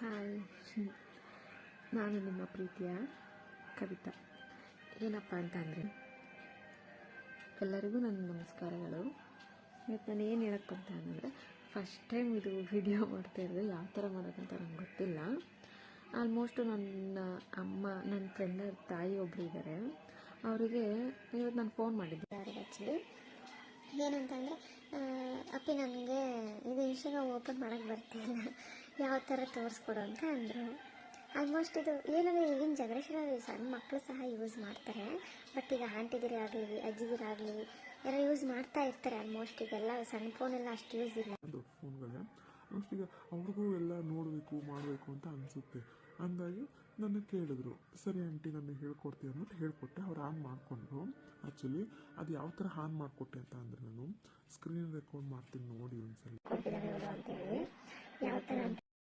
Hi, ನಾನು ನಿಮ್ಮ ಪ್ರೀತಿಯ ಕವಿತಾ. ಏನಪ್ಪ ಅಂತ ಅಂದರೆ, ಎಲ್ಲರಿಗೂ ನನ್ನ ನಮಸ್ಕಾರಗಳು. ಇವತ್ತು ನಾನು ಏನು ಹೇಳಕ್ಕೆ ಅಂತ ಅಂದರೆ, ಫಸ್ಟ್ ಟೈಮ್ ಇದು ವಿಡಿಯೋ ಮಾಡ್ತಾ ಇರೋದು. ಯಾವ ಥರ ಮಾಡೋಕ್ಕಂತ ನಂಗೆ ಗೊತ್ತಿಲ್ಲ. ಆಲ್ಮೋಸ್ಟ್ ನನ್ನ ಫ್ರೆಂಡ್ ತಾಯಿ ಒಬ್ಬರು ಇದ್ದಾರೆ. ಅವರಿಗೆ ಇವತ್ತು ನಾನು ಫೋನ್ ಮಾಡಿದ್ದೆ. ಆ್ಯಕ್ಚುಲಿ ಏನಂತಂದರೆ, ಅಪ್ಪಿ ನನಗೆ ಇದು ಇನ್ಸ್ಟಾಗ್ರಾಮ್ ಓಪನ್ ಮಾಡೋಕ್ಕೆ ಬರ್ತಿಲ್ಲ, ಯಾವ ಥರ ತೋರಿಸ್ಕೊಡು ಅಂತ ಅಂದರು. ಆಲ್ಮೋಸ್ಟ್ ಇದು ಏನಂದರೆ, ಈಗಿನ ಜನ್ರೇಷನಲ್ಲಿ ಸಣ್ಣ ಮಕ್ಕಳು ಸಹ ಯೂಸ್ ಮಾಡ್ತಾರೆ. ಬಟ್ ಈಗ ಆಂಟಿದಿರಾಗಲಿ ಅಜ್ಜಿದಿರಾಗಲಿ ಎಲ್ಲ ಯೂಸ್ ಮಾಡ್ತಾ ಇರ್ತಾರೆ. ಆಲ್ಮೋಸ್ಟ್ ಈಗೆಲ್ಲ ಸಣ್ಣ ಫೋನೆಲ್ಲ ಅಷ್ಟು ಯೂಸ್ ಇಲ್ಲ. ದೊಡ್ಡ ಫೋನ್ಗಳೇ ಆಲ್ಮೋಸ್ಟ್ ಈಗ ಅವ್ರಿಗೂ ಎಲ್ಲ ನೋಡಬೇಕು ಮಾಡಬೇಕು ಅಂತ ಅನಿಸುತ್ತೆ. ಅಂದಾಗಿ ನನ್ನ ಕೇಳಿದ್ರು, ಸರಿ ಆಂಟಿ ನನಗೆ ಹೇಳ್ಕೊಡ್ತೀವಿ ಅಂದ್ಬಿಟ್ಟು ಹೇಳ್ಕೊಟ್ಟೆ. ಅವ್ರು ಆನ್ ಮಾಡಿಕೊಂಡು, ಆ್ಯಕ್ಚುಲಿ ಅದು ಯಾವ ಥರ ಆನ್ ಮಾಡಿಕೊಟ್ಟೆ ಅಂತ ಅಂದರೆ, ನಾನು ಸ್ಕ್ರೀನ್ ರೆಕಾರ್ಡ್ ಮಾಡ್ತೀನಿ ನೋಡಿ ಒಂದ್ಸಲ. ಯಾವ ಥರ ಅಂತ